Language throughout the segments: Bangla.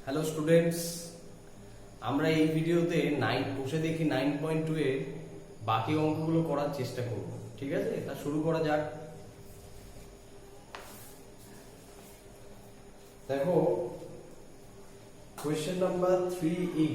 হ্যালো স্টুডেন্টস, আমরা এই ভিডিওতে বসে দেখি 9.2 এর বাকি অঙ্কগুলো করার চেষ্টা করব। ঠিক আছে, তা শুরু করা যাক। দেখো কোয়েশ্চেন নাম্বার 3E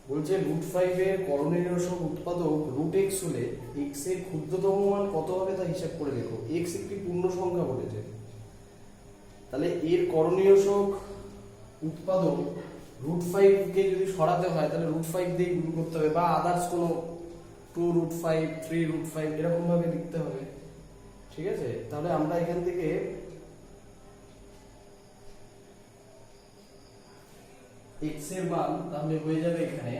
বলছে √5 এর করণীয়সক উৎপাদক √x হলে x এর ক্ষুদ্রতম মান কত হবে তা হিসাব করে দেখো। x একটি পূর্ণ সংখ্যা বলেছে, তাহলে এর করণীয়সক উৎপাদক √5 কে যদি সরাতে হয় তাহলে √5 দিয়ে গুণ করতে হবে, বা আদার্স কোনো 2√5 3√5 এরকম ভাবে লিখতে হবে। ঠিক আছে, তাহলে আমরা এখান থেকে x এর মান তাহলে হয়ে যাবে এখানে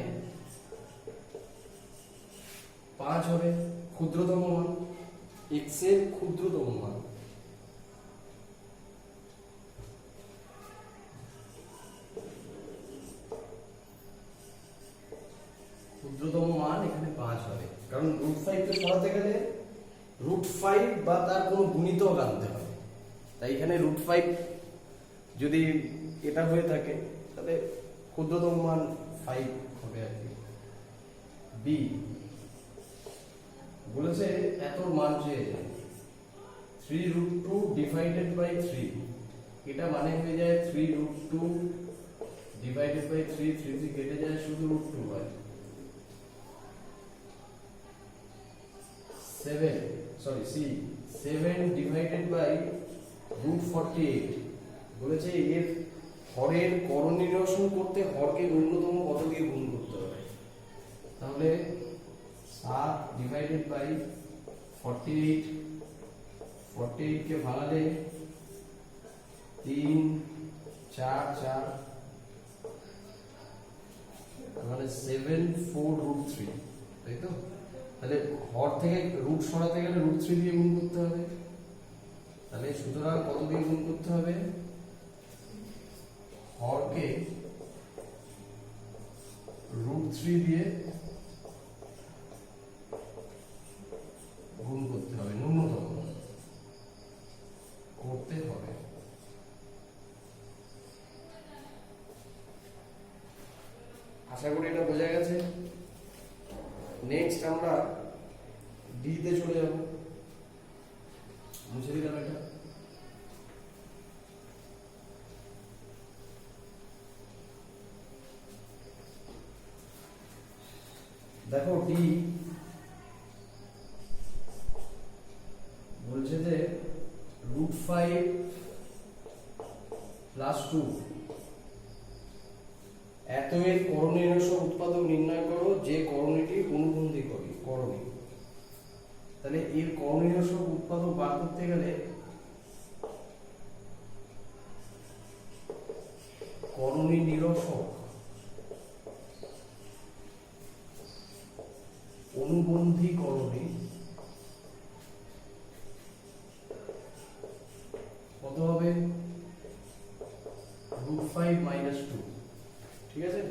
5 হবে ক্ষুদ্রতম মান, x এর ক্ষুদ্রতম মান। ক্ষুদ্রতম মান এখানে 5 হবে, কারণ √5 কে সরাতে গেলে √5 বা তার কোনো গুণিতক আনতে হবে। তাই এখানে √5 যদি এটা হয়ে থাকে তাহলে ক্ষুদ্রতম মান 5 হবে আর কি। বি বলেছে এত মান যে 3√2 ডিভাইডেড বাই 3, এটা মানে হয়ে যায় 3√2 ডিভাইডেড বাই 3, 3 কেটে যায়, শুধু √2 হয়। 7 ডিভাইডেড বাই √48 বলেছে এর হরের করণ নিরসন করতে হরকে ন্যূনতম কত দিয়ে গুণ করতে হবে। তাহলে 7 ডিভাইডেড বাই 48 কে ভাঙালে 3 4 4, মানে 7 4√3, তাই তো? তাহলে হর থেকে রুট সরাতে গেলে √3 দিয়ে গুণ করতে হবে। তাহলে সুতরাং কত দিয়ে গুণ করতে হবে? হরকে √3 দিয়ে গুণ করতে হবে, ন্যূনতম করতে হবে। আশা করি এটা বোঝা গেছে। নেক্সট আমরা ডি তে চলে যাব। মুছে দিলাম এটা। দেখো ডি বলছে যে √5 + 2 এত এর করণীয়সক উৎপাদক নির্ণয় করো যে করণীটি অনুবন্ধী করণী। তাহলে এর করণীয়সক উৎপাদক বার করতে গেলে করণী নিরসক অনুবন্ধী করণী কত হবে? √5 - 2। ঠিক আছে,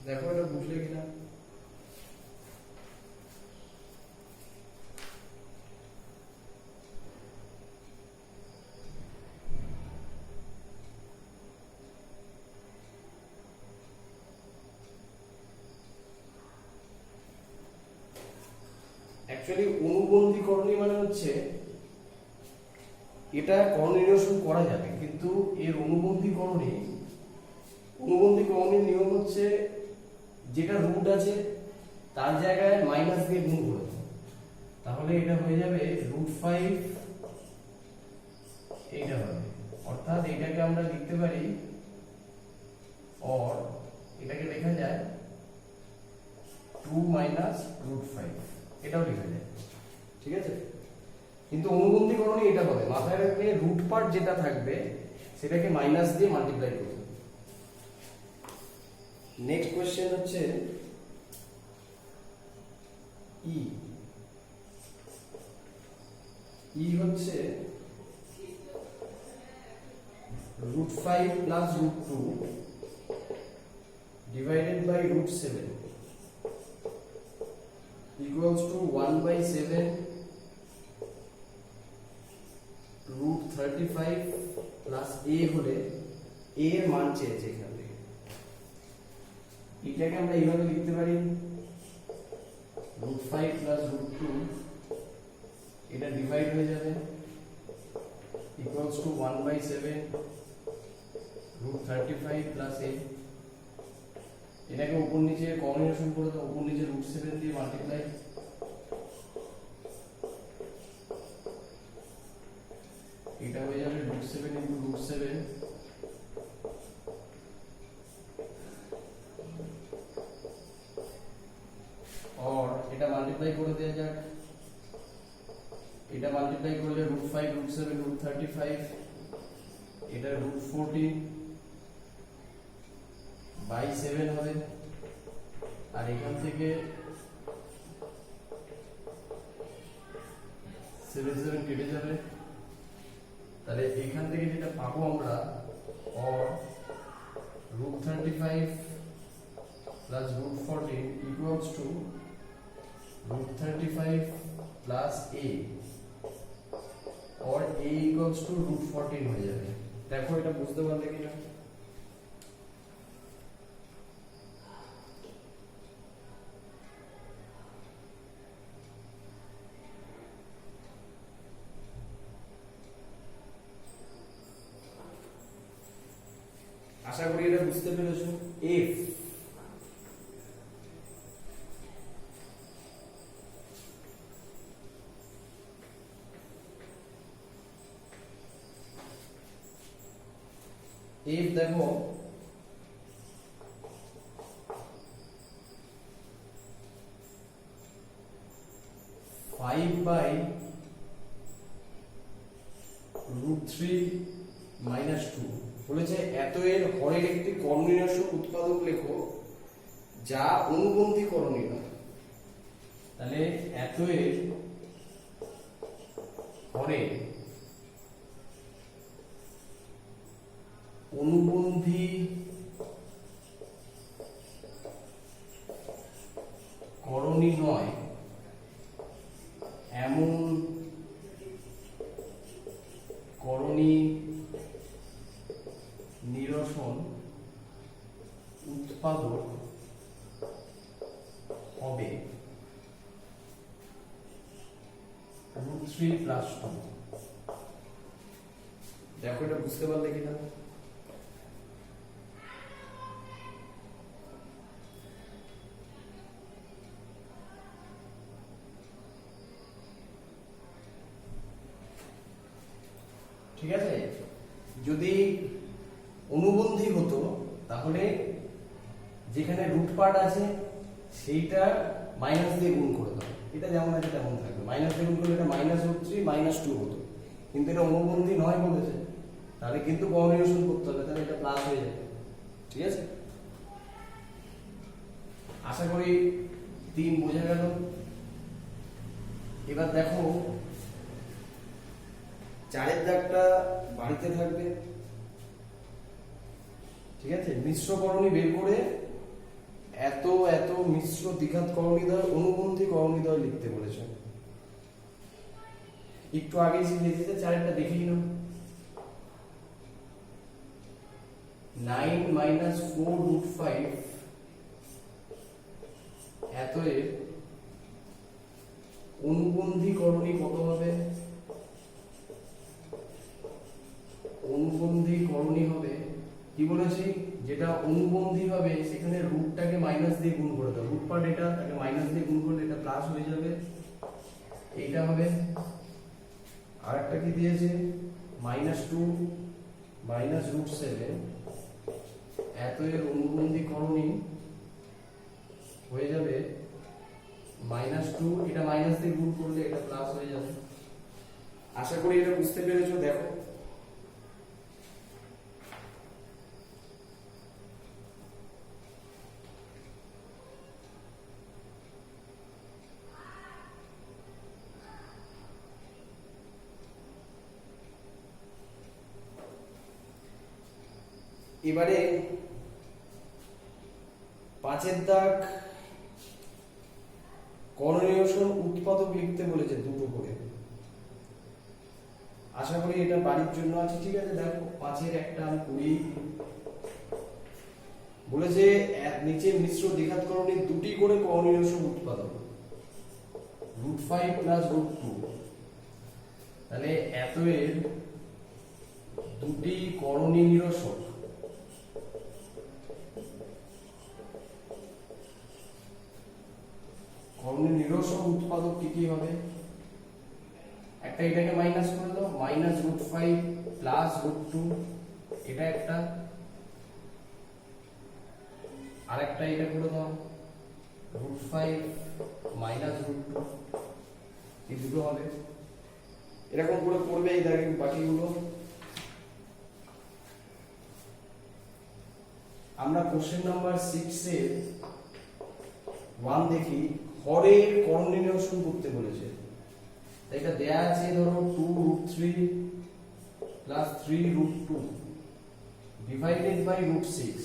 দেখো এটা বুঝলে কিনা। অ্যাকচুয়ালি অনুবন্ধী করণী মানে হচ্ছে এটা করণ নিরসন করা যাবে, কিন্তু এর অনুবন্ধী করণীর নিয়ম হচ্ছে যেটা রুট আছে তার জায়গায় মাইনাস দিয়ে গুণ করে দাও। তাহলে এটা হয়ে যাবে √5, এইটা হবে, অর্থাৎ এটাকে আমরা লিখতে পারি, অর এটাকে লেখা যায় 2 - √5, এটাও লেখা যায়। ঠিক আছে, কিন্তু অনুবন্ধী করণী এটা হবে, মাথায় রাখবে রুট পার্ট যেটা থাকবে সেটাকে মাইনাস দিয়ে মাল্টিপ্লাই করতে হবে। নেক্সট কোশ্চেন হচ্ছে ই হচ্ছে √5 + √2 divided by √7 equals to 1/7 root 35 plus a হলে a এর মান চেয়েছে এখান থেকে। এটাকে আমরা এইভাবে লিখতে পারি রুট 5 প্লাস রুট 2, এটা ডিভাইড হয়ে যাবে equals to 1/7 root 35 plus a। এটাকে উপর নিচে কম্বিনেশন করে দাও, উপর নিচে রুট 7 দিয়ে মাল্টিপ্লাই, এটা হয়ে যাবে রুট 7 ইন্টু রুট 7 और এটা মাল্টিপ্লাই করে দেয়া যাক, এটা মাল্টিপ্লাই করলে রুট 5 রুট 7 রুট 35, এটা রুট 14 বাই 7 হবে, আর এখান থেকে 7 7 কেটে যাবে, তাহলে এখান থেকে যেটা পাবো আমরা और root 35 plus root 14 equals to root 35 plus a और a ইকুয়ালস টু রুট 14 হয়ে যাবে। দেখো এটা বুঝতে পারলে কিনা? আশা করি এটা বুঝতে পেরেছো। f দেখো 5/√3 মাইনাস 2 বলেছে এত এর হরের একটি কর্ণীয়সক উৎপাদক লেখো যা অনুবন্ধী করণীয়। তাহলে এত এর হরের অনুবন্ধী করণী নয় এমন করণী নিরসন উৎপাদক হবে √3 প্লাস 2। দেখো এটা বুঝতে পারলে কিনা? ঠিক আছে, যদি অনুবন্ধী হতো তাহলে যেখানে রুট পার্ট আছে সেইটা মাইনাস দিয়ে গুণ করে দাও, এটা যেমন আছে তেমন থাকবে, মাইনাস দিয়ে গুণ করলে এটা -√3 -2 হতো, কিন্তু এটা অনুবন্ধী নয় বলেছে, তাহলে কিন্তু কম্বিনেশন করতে হবে, তাহলে এটা প্লাস হয়ে যাবে। ঠিক আছে, আশা করি 3 বোঝা গেল। এবার দেখো 4-এর দাগটা বাড়িতে থাকবে। ঠিক আছে, মিশ্র করণী বের করে এত এত মিশ্র দ্বিঘাত করণীদ্বয় অনুবন্ধী করণীদ্বয় লিখতে বলেছে। একটু আগে শিখেছি, 4-এরটা দেখেই নাও। 9 - 4√5 এত এর অনুবন্ধী করণী কত হবে? অনুবন্ধী করণী হবে কি বলেছি, যেটা অনুবন্ধী হবে সেখানে রুটটাকে মাইনাস দিয়ে গুণ করে দাও, রুট পার্ট এটা, তাকে মাইনাস দিয়ে গুণ করলে এটা প্লাস হয়ে যাবে, এইটা হবে। আর একটা কি দিয়েছে, -2 -√7 এত এর অনুবন্ধী করণী হয়ে যাবে -2, এটা মাইনাস দিয়ে গুণ করলে এটা প্লাস হয়ে যাবে। আশা করি এটা বুঝতে পেরেছো। দেখো এবারে 5-এর দাগ করণীয়সন উৎপাদক লিখতে বলেছে দুটো করে। আশা করি এটা বাড়ির জন্য আছে। ঠিক আছে, দেখো 5-এর একটা আমি করি। বলেছে নিচে মিশ্র দ্বিঘাতকরণের দুটি করে করণীয়সন উৎপাদক √5 + √2। তাহলে এতএর দুটি করণী নিরসক উৎপাদক কি কি হবে? একটা এটাকে মাইনাস করে দাও, -√5 + √2, এটা একটা। আরেকটা এটা করে দাও, √5 - √2, এই দুটো হবে। এরকম করে করবে। এই দেখেন বাকিগুলো আমরা কোশ্চেন নাম্বার 6 এর 1 দেখি। হরের করণী নিরসন করতে বলেছে। এটা দেয়া আছে ধরো 2√3 + 3√2 ডিভাইডেড বাই √6।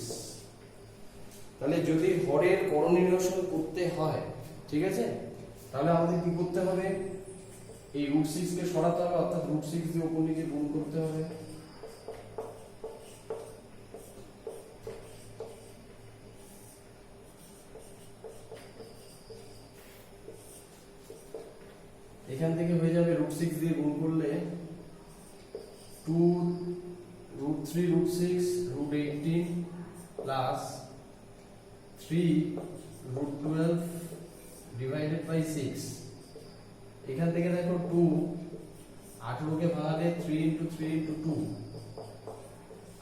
তাহলে যদি হরের করণী নিরসন করতে হয়, ঠিক আছে, তাহলে আমাদের কি করতে হবে? এই √6 কে সরাতে হবে, অর্থাৎ √6 দিয়ে উপর নিচে গুণ করতে হবে। এখান থেকে হয়ে যাবে √6 দিয়ে গুণ করলে 2√3√6 √18 প্লাস 3√12 ডিভাইডেড বাই 6। এখান থেকে দেখো 2 18 কে ভাঙালে 3 × 3 × 2,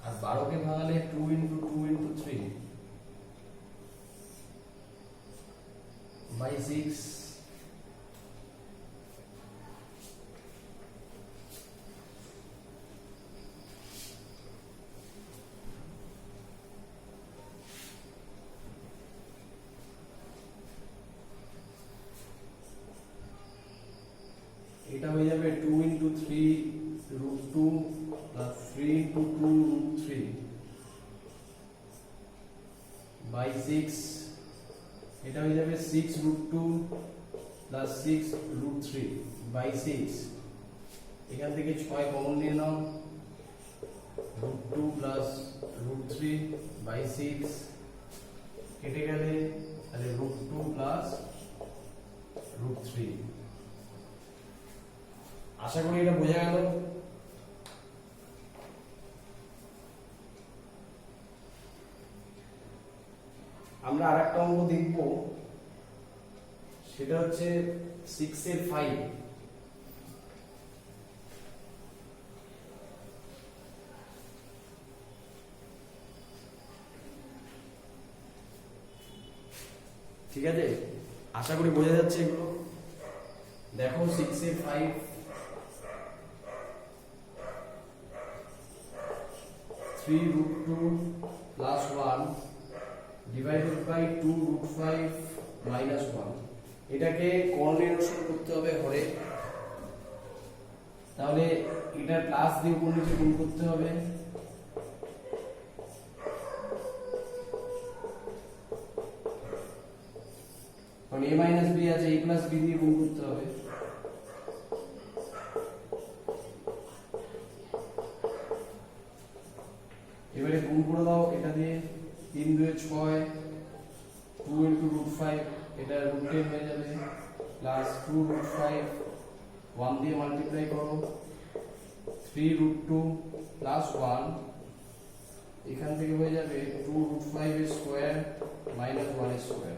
আর 12 কে ভাঙালে 2 × 2 × 3 বাই 6। এটা হয়ে যাবে 2 × 3√2 প্লাস 3 × 2√3 বাই 6। এটা হয়ে যাবে 6√2 প্লাস 6√3 বাই 6। এখান থেকে 6 কমন নিয়ে নাও, √2 প্লাস √3 বাই 6 কেটে গেলে তাহলে √2 প্লাস √3। আশা করি এটা বোঝা গেল। আমরা আরেকটা অঙ্ক দেখব, সেটা হচ্ছে 6 এর 5। ঠিক আছে, আশা করি বোঝা যাচ্ছে এগুলো। দেখো 6 এর 5, 3√2 প্লাস 1 ডিভাইডেড বাই 2√5 মাইনাস 1। এটাকে করণী নিরসন করতে হবে হরে। তাহলে এটা প্লাস দিয়ে উপর নিচে গুণ করতে হবে। কারণ a মাইনাস b আছে, a প্লাস b দিয়ে গুণ করতে হবে। এবারে গুণ করে দাও এটা দিয়ে, 3 × 2 = 6, 2 × √5, এটা √10 হয়ে যাবে, প্লাস 2√5, 1 দিয়ে মাল্টিপ্লাই করো, 3√2 প্লাস 1, এখান থেকে হয়ে যাবে 2√5 এর স্কয়ার মাইনাস 1 এর স্কয়ার।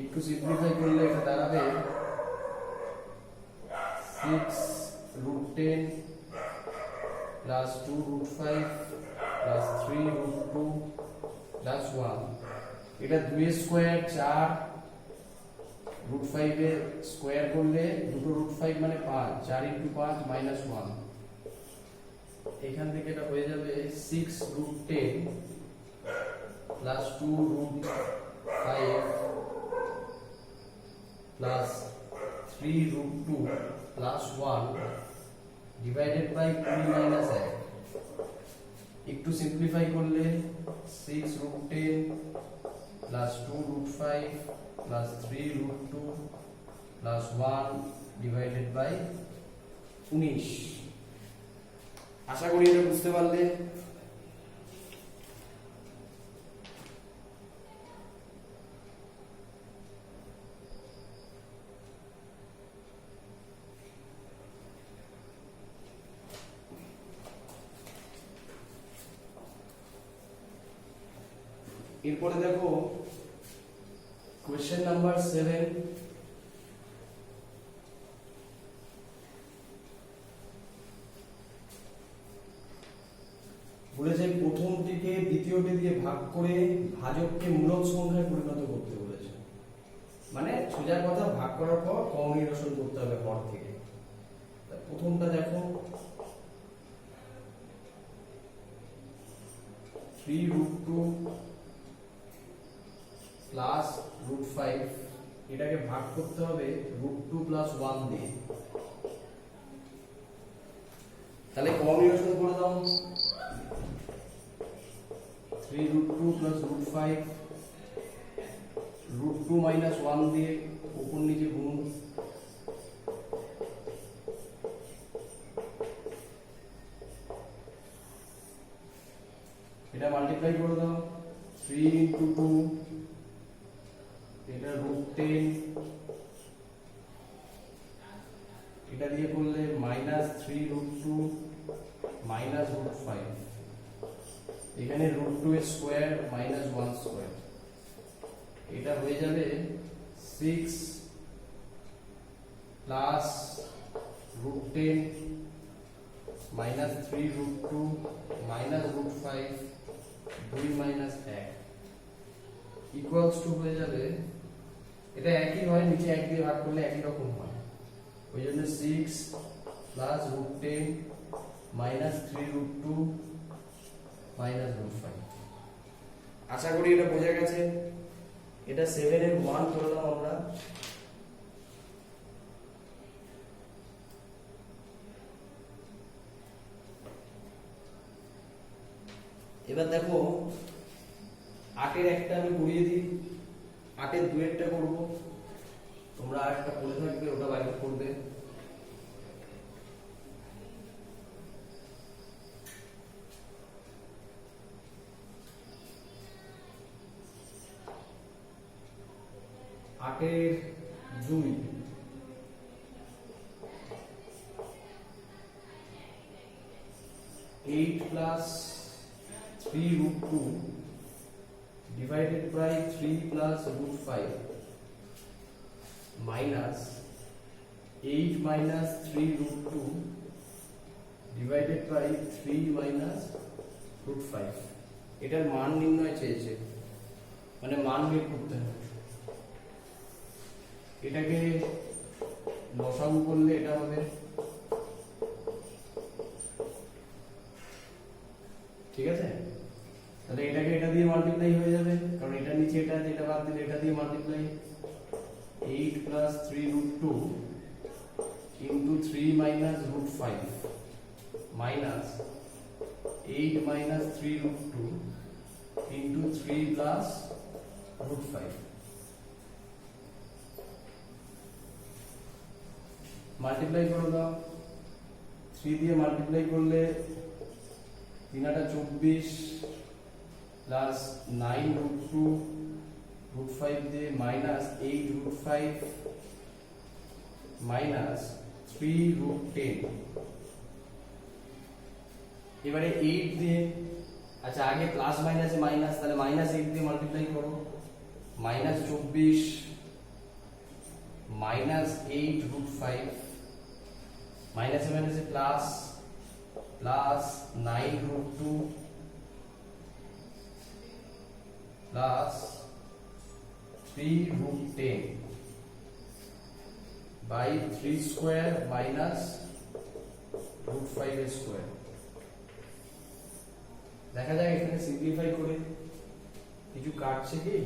একটু সিম্পলিফাই করলে এটা দাঁড়াবে 6√10 প্লাস 2√5 প্লাস 3√2 প্লাস 1। এটা 2 এর স্কয়ার 4, √5 এর স্কয়ার করলে দুটো √5 মানে 5, 4 × 5 মাইনাস 1। এখান থেকে এটা হয়ে যাবে 6√10 plus 2√5 plus 3√2 plus 1 divided by 2 minus 1। একটু সিম্পলিফাই করলে 6√10 plus 2√5 plus 3√2 plus 1 divided by 19। আশা করি এটা বুঝতে পারলে। এরপরে দেখো কোশ্চেন নাম্বার 7। বলেছে প্রথমটিকে দ্বিতীয়টি দিয়ে ভাগ করে ভাজককে মূলক সংখ্যায় পরিণত করতে বলেছে। মানে সোজা কথা, ভাগ করার পর কম নিরসন করতে হবে হর থেকে। প্রথমটা দেখো 3√2 প্লাস √5, এটাকে ভাগ করতে হবে √2 প্লাস 1 দিয়ে। তাহলে কম নিরসন করে দাও। 3√2 প্লাস √5 √2 মাইনাস 1 দিয়ে উপর নিচে গুণ। এটা মাল্টিপ্লাই করে দাও। 3 into 2, এটা √10, এটা দিয়ে করলে মাইনাস 3√2 মাইনাস √5, এখানে √2 এর স্কয়ার মাইনাস 1 স্কয়ার, এটা হয়ে যাবে 6 plus √10 minus 3√2 minus √5 2 minus 1 equals to হয়ে যাবে, এটা একই হয়, নিচে 1 দিয়ে ভাগ করলে একই রকম হয়, ওই জন্য 6 প্লাস √10 মাইনাস 3√2 মাইনাস √5। আশা করি এটা বোঝা গেছে। এটা 7 এর 1 করলাম আমরা। এবার দেখো 8 এর একটা আমি করিয়ে দিই, 8 এর 2 এরটা করব, তোমরা আরেকটা পড়ে থাকবে, ওটা বাইরে করবে। আটের 2 8 plus 3√2 divided by 3 plus √5 minus 8 minus 3√2 divided by 3 minus √5। এটার মান নির্ণয় চেয়েছে, মানে মান বের করতে হবে। এটাকে লসাগু করলে এটা হবে, ঠিক আছে? তাহলে এটাকে এটা দিয়ে মাল্টিপ্লাই হয়ে যাবে, কারণ এটা নিচে এটা, যেটা বাদ দিলে এটা দিয়ে multiply. 8 plus 3√2 into 3 minus √5 minus 8 minus 3√2 into 3 plus √5। Multiply করে দাও। 3 দিয়ে মাল্টিপ্লাই করলে 3 × 24 প্লাস 9√2 √5 দিয়ে মাইনাস 8√5 মাইনাস 3√10। এবারে 8 দিয়ে, আচ্ছা আগে প্লাস মাইনাসে মাইনাস, তাহলে মাইনাস 8 দিয়ে মাল্টিপ্লাই করো, মাইনাস 24 মাইনাস 8√5 মাইনাসে মাইনাসে plus plus 9√2 plus 3√10 by 3 square minus √5 square। দেখা যায় এখানে সিম্পলিফাই করে কিছু কাটছে কি,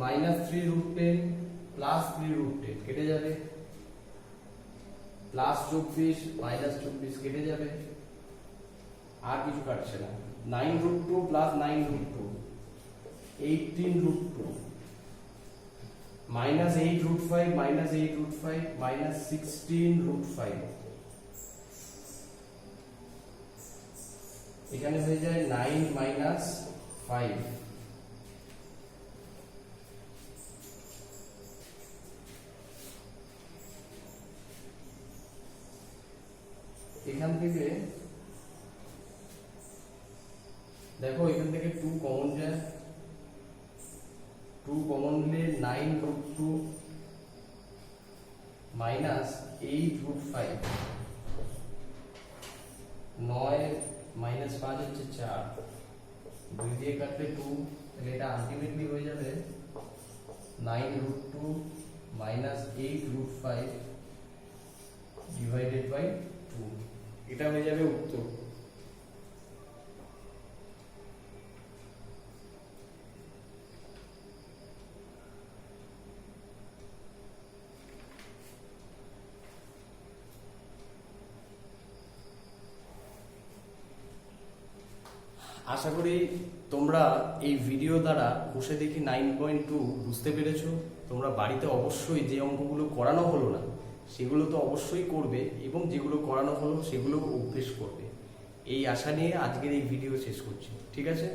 মাইনাস 3√10 প্লাস 3√10 কেটে যাবে, প্লাস 24 মাইনাস 24 কেটে যাবে, আর কিছু কাটছে না। 9√2 প্লাস 9√2 18√2 মাইনাস 8√5 মাইনাস 8√5 মাইনাস 16√5, এখানে হয়ে যায় 9 মাইনাস 5, এখান থেকে দেখো এখান থেকে 2 কমন যায়, 2 কমন নিলে 9√2 মাইনাস 8√5, 9 মাইনাস 5 হচ্ছে 4, 2 দিয়ে কাটলে 2, তাহলে এটা আলটিমেটলি হয়ে যাবে 9√2 মাইনাস 8√5 ডিভাইডেড বাই 2, এটা হয়ে যাবে উত্তর। আশা করি তোমরা এই ভিডিও দ্বারা বসে দেখি 9.2 বুঝতে পেরেছো। তোমরা বাড়িতে অবশ্যই যে অঙ্কগুলো করানো হলো না সেগুলো তো অবশ্যই করবে, এবং যেগুলো করানো হলো সেগুলো অভ্যেস করবে। এই আশা নিয়ে আজকের এই ভিডিও শেষ করছি। ঠিক আছে।